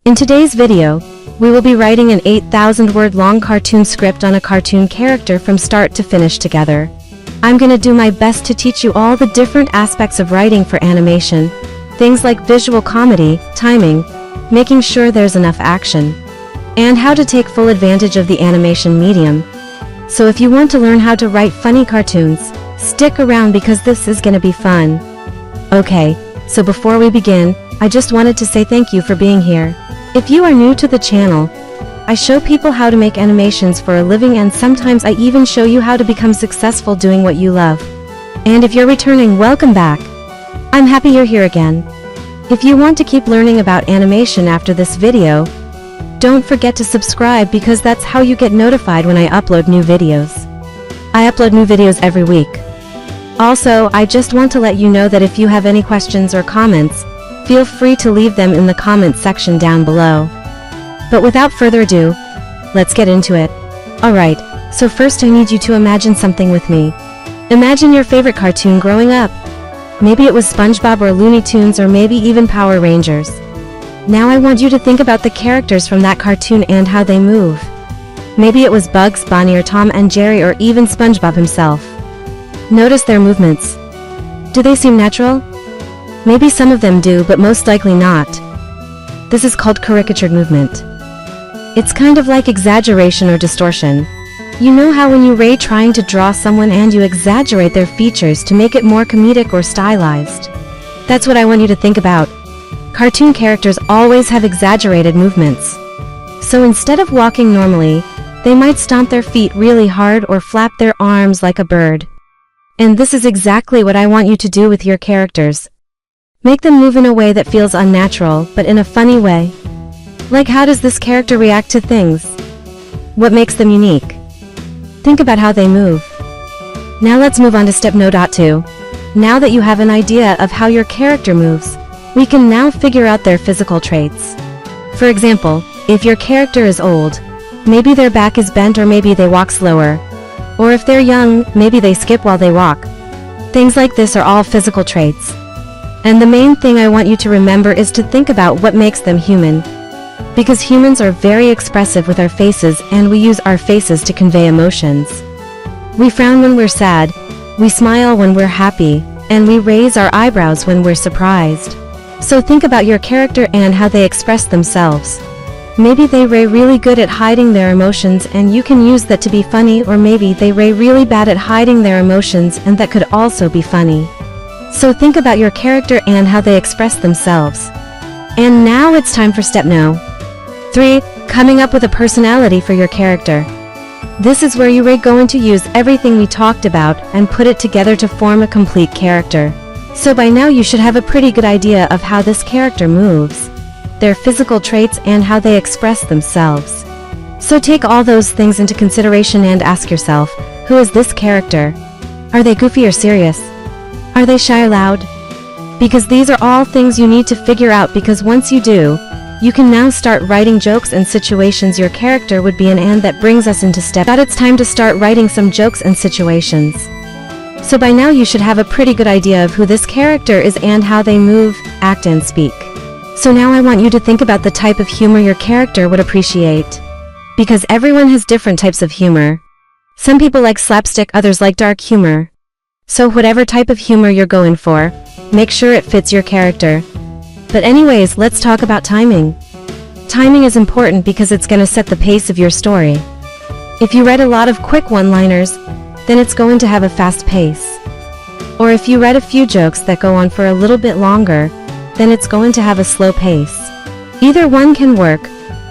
In today's video, we will be writing an 8,000-word long cartoon script on a cartoon character from start to finish together. I'm gonna do my best to teach you all the different aspects of writing for animation, things like visual comedy, timing, making sure there's enough action, and how to take full advantage of the animation medium. So if you want to learn how to write funny cartoons, stick around because this is gonna be fun. Okay, so before we begin, I just wanted to say thank you for being here. If you are new to the channel, I show people how to make animations for a living, and sometimes I even show you how to become successful doing what you love. And if you're returning, welcome back. I'm happy you're here again. If you want to keep learning about animation after this video, don't forget to subscribe because that's how you get notified when I upload new videos. I upload new videos every week. Also, I just want to let you know that if you have any questions or comments, feel free to leave them in the comments section down below. But without further ado, let's get into it. Alright, so first I need you to imagine something with me. Imagine your favorite cartoon growing up. Maybe it was SpongeBob or Looney Tunes, or maybe even Power Rangers. Now I want you to think about the characters from that cartoon and how they move. Maybe it was Bugs Bunny or Tom and Jerry or even SpongeBob himself. Notice their movements. Do they seem natural? Maybe some of them do, but most likely not. This is called caricatured movement. It's kind of like exaggeration or distortion. You know how when you're trying to draw someone and you exaggerate their features to make it more comedic or stylized? That's what I want you to think about. Cartoon characters always have exaggerated movements. So instead of walking normally, they might stomp their feet really hard or flap their arms like a bird. And this is exactly what I want you to do with your characters. Make them move in a way that feels unnatural, but in a funny way. Like, how does this character react to things? What makes them unique? Think about how they move. Now let's move on to step 2. Now that you have an idea of how your character moves, we can now figure out their physical traits. For example, if your character is old, maybe their back is bent, or maybe they walk slower. Or if they're young, maybe they skip while they walk. Things like this are all physical traits. And the main thing I want you to remember is to think about what makes them human. Because humans are very expressive with our faces, and we use our faces to convey emotions. We frown when we're sad, we smile when we're happy, and we raise our eyebrows when we're surprised. So think about your character and how they express themselves. Maybe they're really good at hiding their emotions, and you can use that to be funny, or maybe they're really bad at hiding their emotions, and that could also be funny. So think about your character and how they express themselves. And now it's time for step 3, coming up with a personality for your character. This is where you're going to use everything we talked about and put it together to form a complete character. So by now you should have a pretty good idea of how this character moves, their physical traits, and how they express themselves. So take all those things into consideration and ask yourself, who is this character? Are they goofy or serious? Are they shy or loud? Because these are all things you need to figure out, because once you do, you can now start writing jokes and situations your character would be in, and that brings us into step 3. It's time to start writing some jokes and situations. So by now you should have a pretty good idea of who this character is and how they move, act, and speak. So now I want you to think about the type of humor your character would appreciate. Because everyone has different types of humor. Some people like slapstick, others like dark humor. So whatever type of humor you're going for, make sure it fits your character. But anyways, let's talk about timing. Timing is important because it's gonna set the pace of your story. If you write a lot of quick one-liners, then it's going to have a fast pace. Or if you write a few jokes that go on for a little bit longer, then it's going to have a slow pace. Either one can work,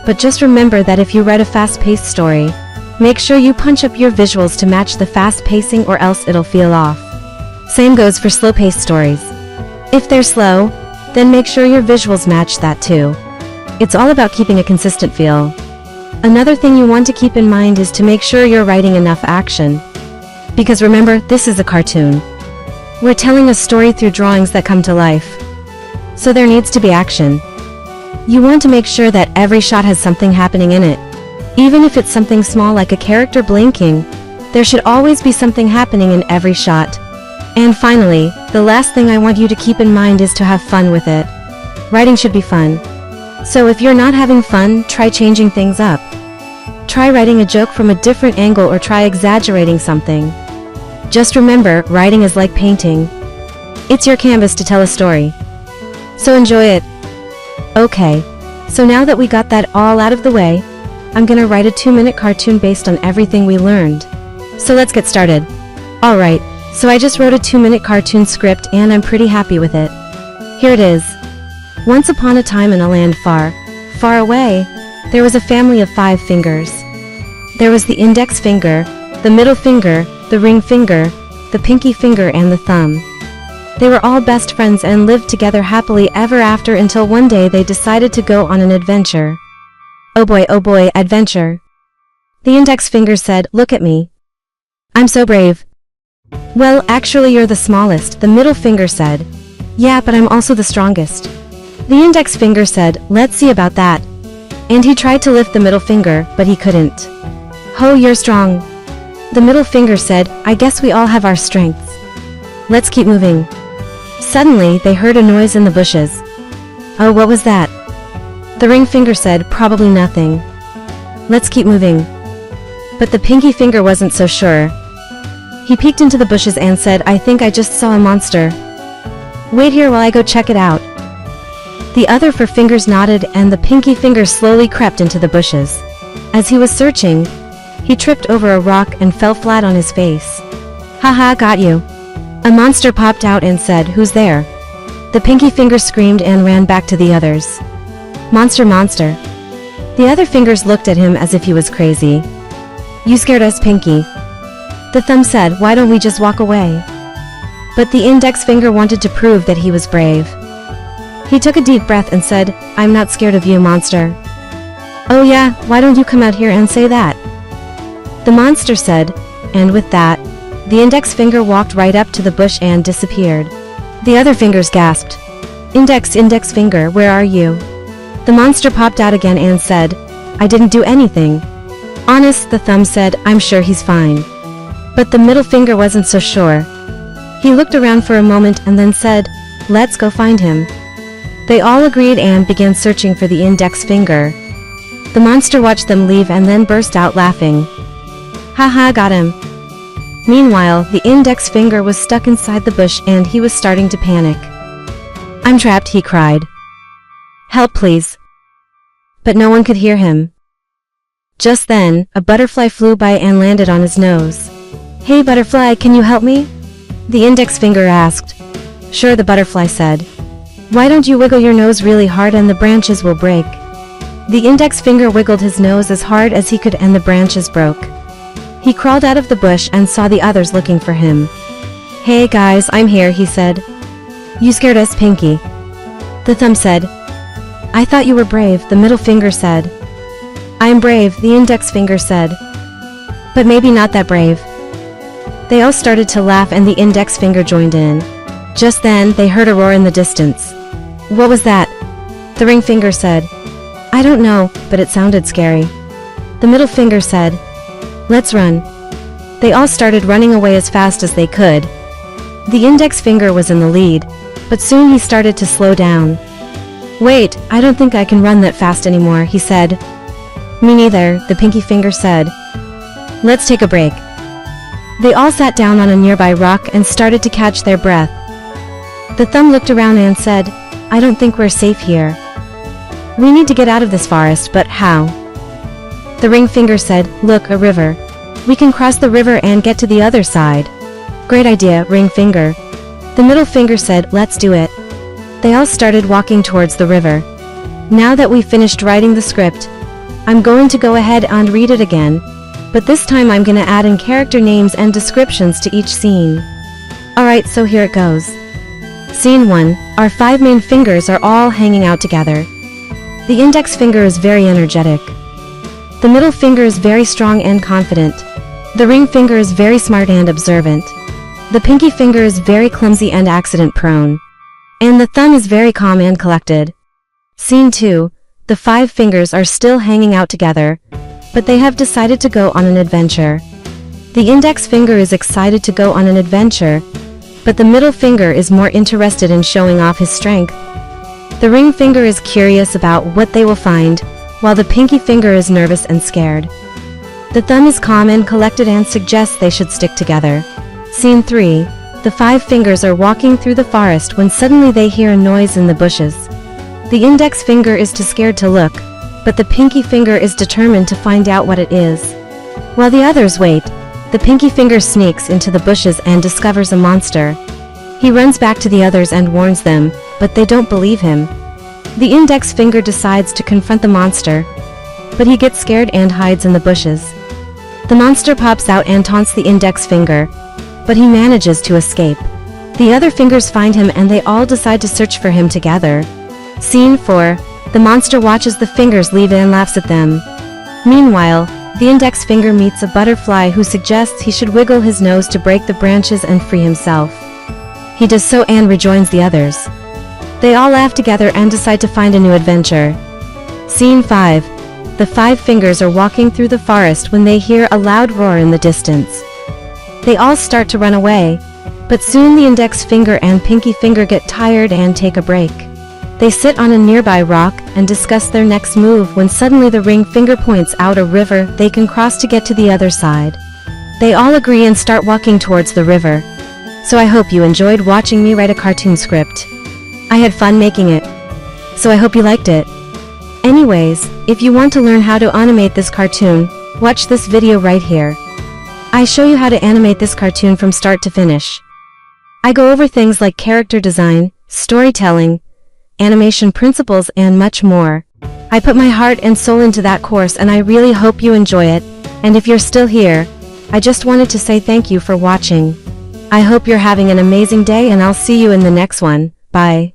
but just remember that if you write a fast-paced story, make sure you punch up your visuals to match the fast pacing, or else it'll feel off. Same goes for slow-paced stories. If they're slow, then make sure your visuals match that too. It's all about keeping a consistent feel. Another thing you want to keep in mind is to make sure you're writing enough action. Because remember, this is a cartoon. We're telling a story through drawings that come to life. So there needs to be action. You want to make sure that every shot has something happening in it. Even if it's something small like a character blinking, there should always be something happening in every shot. And finally, the last thing I want you to keep in mind is to have fun with it. Writing should be fun. So if you're not having fun, try changing things up. Try writing a joke from a different angle or try exaggerating something. Just remember, writing is like painting. It's your canvas to tell a story. So enjoy it. Okay, so now that we got that all out of the way, I'm gonna write a 2-minute cartoon based on everything we learned. So let's get started. Alright, so I just wrote a 2-minute cartoon script and I'm pretty happy with it. Here it is. Once upon a time in a land far, far away, there was a family of 5 fingers. There was the index finger, the middle finger, the ring finger, the pinky finger and the thumb. They were all best friends and lived together happily ever after until one day they decided to go on an adventure. Oh boy, adventure. The index finger said, "Look at me. I'm so brave." "Well, actually you're the smallest," the middle finger said. "Yeah, but I'm also the strongest." The index finger said, "Let's see about that." And he tried to lift the middle finger, but he couldn't. "Oh, you're strong." The middle finger said, "I guess we all have our strengths. Let's keep moving." Suddenly, they heard a noise in the bushes. "Oh, what was that?" The ring finger said, "Probably nothing. Let's keep moving." But the pinky finger wasn't so sure. He peeked into the bushes and said, "I think I just saw a monster. Wait here while I go check it out." The other 4 fingers nodded and the pinky finger slowly crept into the bushes. As he was searching, he tripped over a rock and fell flat on his face. "Haha, got you." A monster popped out and said, "Who's there?" The pinky finger screamed and ran back to the others. "Monster, monster." The other fingers looked at him as if he was crazy. "You scared us, Pinky." The thumb said, "Why don't we just walk away?" But the index finger wanted to prove that he was brave. He took a deep breath and said, "I'm not scared of you, monster." "Oh yeah, why don't you come out here and say that?" The monster said, and with that, the index finger walked right up to the bush and disappeared. The other fingers gasped. Index finger, where are you?" The monster popped out again and said, "I didn't do anything." "Honest," the thumb said, "I'm sure he's fine." But the middle finger wasn't so sure. He looked around for a moment and then said, "Let's go find him." They all agreed and began searching for the index finger. The monster watched them leave and then burst out laughing. "Haha, got him." Meanwhile, the index finger was stuck inside the bush and he was starting to panic. "I'm trapped," he cried. "Help, please." But no one could hear him. Just then, a butterfly flew by and landed on his nose. "Hey butterfly, can you help me?" The index finger asked. "Sure," the butterfly said. "Why don't you wiggle your nose really hard and the branches will break?" The index finger wiggled his nose as hard as he could and the branches broke. He crawled out of the bush and saw the others looking for him. "Hey guys, I'm here," he said. "You scared us, Pinky." The thumb said. "I thought you were brave," the middle finger said. "I'm brave," the index finger said. "But maybe not that brave." They all started to laugh and the index finger joined in. Just then, they heard a roar in the distance. "What was that?" The ring finger said. "I don't know, but it sounded scary." The middle finger said, "Let's run." They all started running away as fast as they could. The index finger was in the lead, but soon he started to slow down. "Wait, I don't think I can run that fast anymore," he said. "Me neither," the pinky finger said. "Let's take a break." They all sat down on a nearby rock and started to catch their breath. The thumb looked around and said, "I don't think we're safe here. We need to get out of this forest, but how?" The ring finger said, "Look, a river. We can cross the river and get to the other side." "Great idea, ring finger." The middle finger said, "Let's do it." They all started walking towards the river. Now that we've finished writing the script, I'm going to go ahead and read it again, but this time I'm gonna add in character names and descriptions to each scene. Alright, so here it goes. Scene 1, our 5 main fingers are all hanging out together. The index finger is very energetic. The middle finger is very strong and confident. The ring finger is very smart and observant. The pinky finger is very clumsy and accident prone. And the thumb is very calm and collected. Scene 2, the 5 fingers are still hanging out together, but they have decided to go on an adventure. The index finger is excited to go on an adventure, but the middle finger is more interested in showing off his strength. The ring finger is curious about what they will find, while the pinky finger is nervous and scared. The thumb is calm and collected and suggests they should stick together. Scene 3. The 5 fingers are walking through the forest when suddenly they hear a noise in the bushes. The index finger is too scared to look, but the pinky finger is determined to find out what it is. While the others wait, the pinky finger sneaks into the bushes and discovers a monster. He runs back to the others and warns them, but they don't believe him. The index finger decides to confront the monster, but he gets scared and hides in the bushes. The monster pops out and taunts the index finger, but he manages to escape. The other fingers find him and they all decide to search for him together. Scene 4. The monster watches the fingers leave and laughs at them. Meanwhile, the index finger meets a butterfly who suggests he should wiggle his nose to break the branches and free himself. He does so and rejoins the others. They all laugh together and decide to find a new adventure. Scene 5. The 5 fingers are walking through the forest when they hear a loud roar in the distance. They all start to run away, but soon the index finger and pinky finger get tired and take a break. They sit on a nearby rock and discuss their next move when suddenly the ring finger points out a river they can cross to get to the other side. They all agree and start walking towards the river. So I hope you enjoyed watching me write a cartoon script. I had fun making it. So I hope you liked it. Anyways, if you want to learn how to animate this cartoon, watch this video right here. I show you how to animate this cartoon from start to finish. I go over things like character design, storytelling, animation principles and much more. I put my heart and soul into that course and I really hope you enjoy it, and if you're still here, I just wanted to say thank you for watching. I hope you're having an amazing day and I'll see you in the next one. Bye.